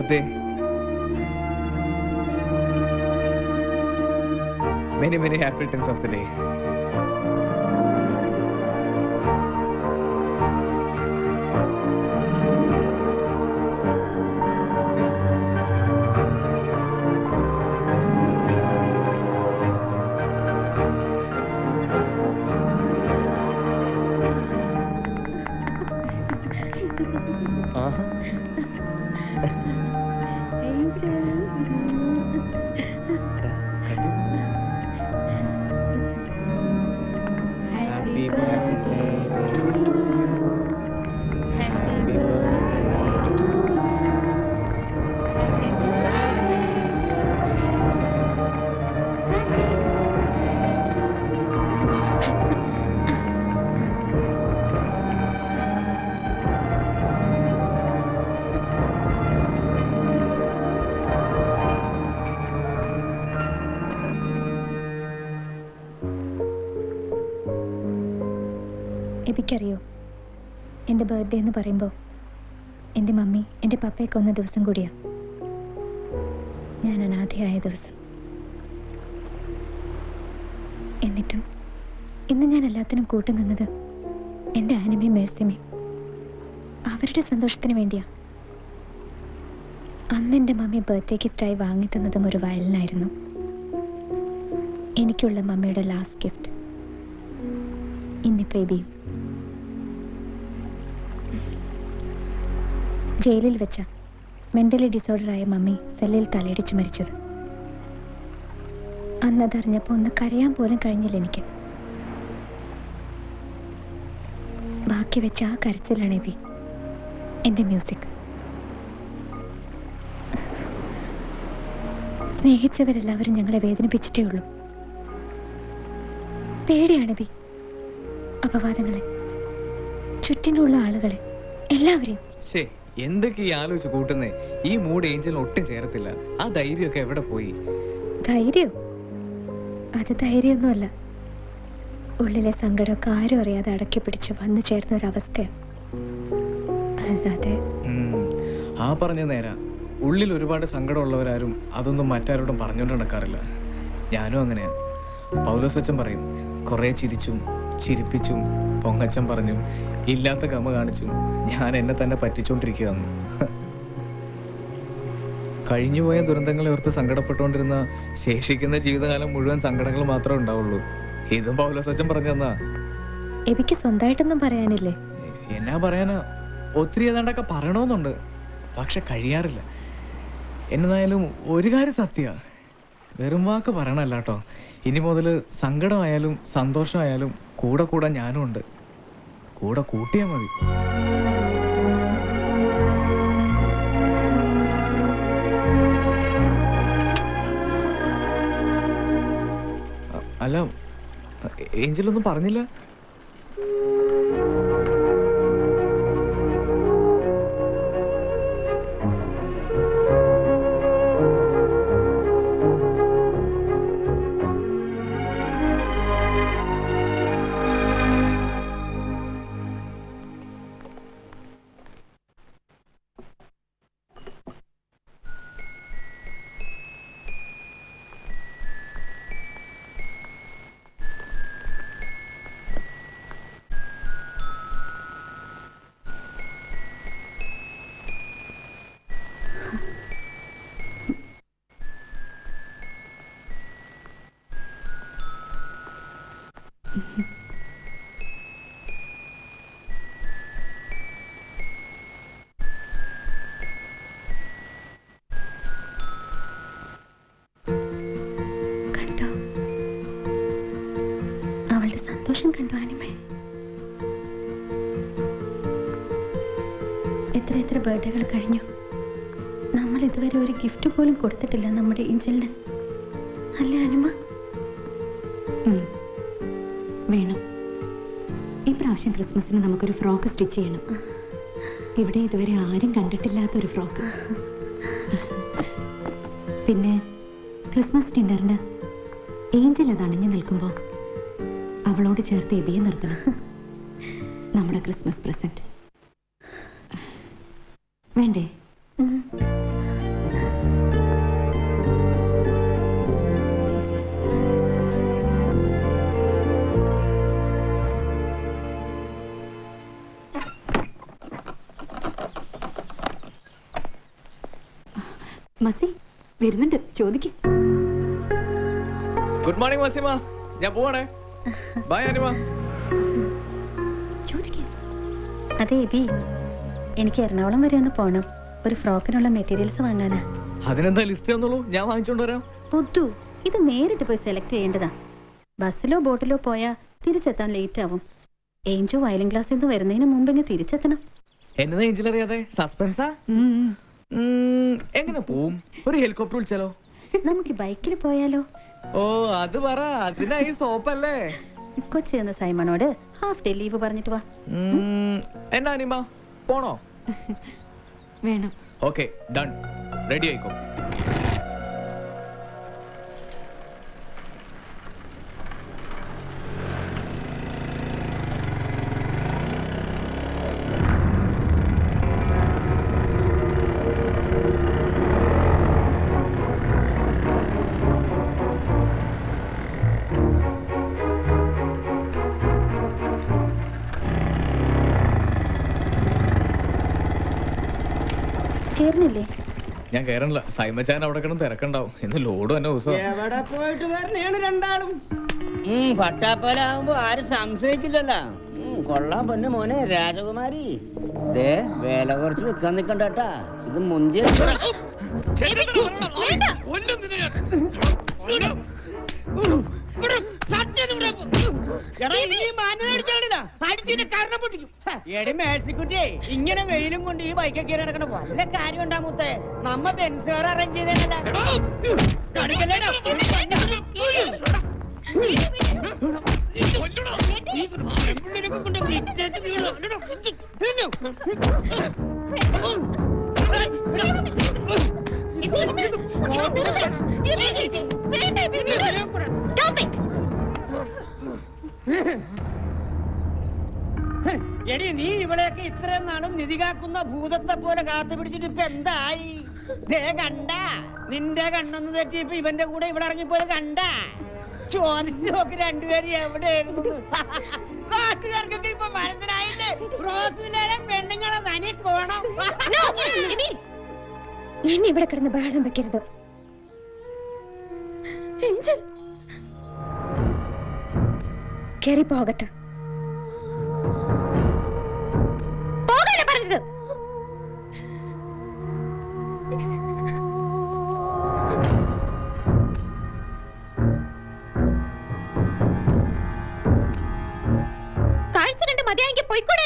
birthday. Many, many happy returns of the day. എബിക്കറിയോ, എൻ്റെ birthday എന്ന് പറയുമ്പോൾ എൻ്റെ മമ്മി എൻ്റെ പപ്പയെ കൊന്ന ദിവസം കൂടിയാണ്. ഞാൻ അനാഥയായ ദിവസം. എന്നിട്ടും ഇന്ന് ഞാൻ എല്ലാത്തിനും കൂട്ടുനിന്നത് എൻ്റെ ആനിമയും മേഴ്സിമയും അവരുടെ സന്തോഷത്തിന് വേണ്ടിയാണ്. അന്ന് എൻ്റെ മമ്മി ബർത്ത്ഡേ ഗിഫ്റ്റായി വാങ്ങി തന്നതും ഒരു വയലിനായിരുന്നു. എനിക്കുള്ള മമ്മിയുടെ ലാസ്റ്റ് ഗിഫ്റ്റ് ഇന്നിപ്പോൾ എബിയും. ജയിലിൽ വെച്ച മെൻ്റലി ഡിസോർഡറായ മമ്മി സെല്ലിൽ തലയിടിച്ച് മരിച്ചത്. അന്നതറിഞ്ഞപ്പോൾ ഒന്ന് കരയാൻ പോലും കഴിഞ്ഞില്ല എനിക്ക്. ബാക്കി വെച്ച ആ കരച്ചിലാണ് എബി എൻ്റെ മ്യൂസിക്. സ്നേഹിച്ചവരെല്ലാവരും ഞങ്ങളെ വേദനിപ്പിച്ചിട്ടേ ഉള്ളൂ. പേടിയാണ് എബി. അപവാദങ്ങളെ, ചുറ്റിനുള്ള ആളുകളെ, എല്ലാവരെയും. എന്തൊക്കെ ഈ ആലോചിച്ച് കൂട്ടുന്നേ? ഈ മൂഡ് ഏഞ്ചലിന് ഒട്ടും ചേരത്തില്ല. ആ ധൈര്യമൊക്കെ എവിടെ പോയി? ധൈര്യം? അത് ധൈര്യമൊന്നുമല്ല. ഉള്ളിലെ സങ്കടമൊക്കെ ആരും അറിയാതെ അടക്കി പിടിച്ച് വന്നു ചേർന്ന ഒരവസ്ഥയാണ്. അല്ലാതെ ആ പറഞ്ഞ നേരാ. ഉള്ളിൽ ഒരുപാട് സങ്കടമുള്ളവരാരും അതൊന്നും മറ്റാരോടും പറഞ്ഞുകൊണ്ട് നടക്കാറില്ല. ഞാനും അങ്ങനെയാണ്. പൗലോസ് അച്ഛൻ പറയും, കുറേ ചിരിച്ചും ചിരിപ്പിച്ചും പൊങ്ങച്ചൻ പറഞ്ഞും ഇല്ലാത്ത ഗമ കാണിച്ചും ഞാൻ എന്നെ തന്നെ പറ്റിച്ചോണ്ടിരിക്കുകയെന്നു. കഴിഞ്ഞുപോയ ദുരന്തങ്ങളെ ഓർത്ത് സങ്കടപ്പെട്ടുകൊണ്ടിരുന്ന ശേഷിക്കുന്ന ജീവിതകാലം മുഴുവൻ സങ്കടങ്ങൾ മാത്രമേ ഉണ്ടാവുള്ളൂ. ഇതും പൗലോസ് അച്ഛൻ പറഞ്ഞു തന്നാ. എനിക്ക് സ്വന്തമായിട്ടൊന്നും പറയാനില്ലേ? എന്നാ പറയാനാ, ഒത്തിരി ഏതാണ്ടൊക്കെ പറയണമെന്നുണ്ട്, പക്ഷെ കഴിയാറില്ല. എന്നായാലും ഒരു കാര്യം സത്യ, വെറും വാക്ക് പറയണല്ല കേട്ടോ. ഇനി മുതൽ സങ്കടമായാലും സന്തോഷമായാലും കൂടെ കൂടെ ഞാനും ഉണ്ട്. കൂടെ കൂട്ടിയാൽ മതി. അല്ല, ഏഞ്ചലൊന്നും പറഞ്ഞില്ല? കണ്ടോ അവളുടെ സന്തോഷം? കണ്ടോ ആനിമേ? എത്ര ബർത്ത്ഡേകൾ കഴിഞ്ഞു, നമ്മൾ ഇതുവരെ ഒരു ഗിഫ്റ്റ് പോലും കൊടുത്തിട്ടില്ല നമ്മുടെ ഏഞ്ചലിന്. അല്ലേ ആനിമ? വേണം. ഈ പ്രാവശ്യം ക്രിസ്മസിന് നമുക്കൊരു ഫ്രോക്ക് സ്റ്റിച്ച് ചെയ്യണം. ഇവിടെ ഇതുവരെ ആരും കണ്ടിട്ടില്ലാത്തൊരു ഫ്രോക്ക്. പിന്നെ ക്രിസ്മസ് ഡിന്നറിന് ഏഞ്ചൽ അത് അണിഞ്ഞു നിൽക്കുമ്പോൾ അവളോട് ചേർത്ത് എബിയെ നിർത്തണം. നമ്മുടെ ക്രിസ്മസ് പ്രസന്റ് വേണ്ടേ? മസി വരുന്നുണ്ട്, ചോദിക്ക. ഗുഡ് മോർണിംഗ് വസീമ, ഞാൻ പോവാണേ. ബൈ അനിമ. ചോദിക്ക. അതെ എബി, എനിക്ക് എറണാകുളം വരെ ഒന്ന് പോണം. ഒരു ഫ്രോക്കിനുള്ള മെറ്റീരിയൽസ് വാങ്ങാനാ. അതിനെന്താ ലിസ്റ്റ് തന്നോളൂ, ഞാൻ വാങ്ങിച്ചോണ്ട് വരാം. പൊതു ഇത് നേരിട്ട് പോയി സെലക്ട് ചെയ്യേണ്ടതാ. ബസ്സിലോ ബോട്ടിലോ പോയാ തിരിച്ചെത്താൻ ലേറ്റ് ആവും. ഏഞ്ചു വയലിൻ ക്ലാസ്സിൽ നിന്ന് വരുന്നതിന് മുമ്പ് ഇങ്ങ് തിരിച്ചെത്തണം. എന്നതാ ഏഞ്ചൽ അറിയാതെ? സസ്പെൻസാ? എങ്ങനെ പോവും? ഒരു ഹെലികോപ്റ്റർ വിളിച്ചാലോ? നമുക്ക് ബൈക്കിൽ പോയാലോ? ഓ അത് പറ, അതിനായി സോപ്പല്ലേ. കൊച്ചി എന്ന സൈമണോട് ഹാഫ് ഡേ ലീവ് പറഞ്ഞിട്ട് വാ. എന്നാ അനിമ, പോണോ? വേണം. ഓക്കെ ഡൺ, റെഡി ആയിക്കോ. കേറുന്നില്ലേ? ഞാൻ കയറണില്ല, സൈമച്ചാൻ അവിടെ കിടന്ന് തിരക്കുണ്ടാവും. ഇന്ന് ലോഡ് തന്നെ ദിവസം. എവിടെ പോയിട്ട് വരണേണ് രണ്ടാളും? പട്ടാപ്പലാവുമ്പോ ആരും സംശയിക്കില്ലല്ലോ. കൊള്ളാൻ പൊന്നു മോനെ രാജകുമാരി. ദേ വേല കുറച്ച് വെക്കാൻ നിക്കണ്ടാ, ഇത് മുന്തിയ. മേഴ്സിക്കുട്ടിയെ ഇങ്ങനെ വെയിലും കൊണ്ട് ഈ ബൈക്കൊക്കെ നടക്കണ വല്ല കാര്യം ഉണ്ടാമൂത്തെ. നമ്മ ബെൻസേർ അറേഞ്ച് ചെയ്തേനല്ല. എടി നീ ഇവിടെയൊക്കെ ഇത്രയും നാളും നിധി കാക്കുന്ന ഭൂതത്തെ പോലെ കാത്തു പിടിച്ചിട്ട് ഇപ്പൊ എന്തായി? ദേ കണ്ട, നിന്റെ കണ്ണൊന്ന് തെറ്റിയപ്പോ ഇവന്റെ കൂടെ ഇവിടെ ഇറങ്ങിപ്പോയത് കണ്ട. ചോദിച്ചു നോക്കി രണ്ടുപേരും എവിടെയായിരുന്നു. നാട്ടുകാർക്കൊക്കെ ഇപ്പൊ മനസ്സിലായില്ലേ റോസ്മിനെ പെണ്ണുങ്ങളെ തനി കോണം. ഇനി ഇവിടെ കിടന്ന് ബഹളം വെക്കരുത്. കേറി പോകത്ത്. പോകാനേ പറഞ്ഞത്. കാഴ്ച കണ്ട് മതിയായെങ്കിൽ പോയിക്കൂടെ?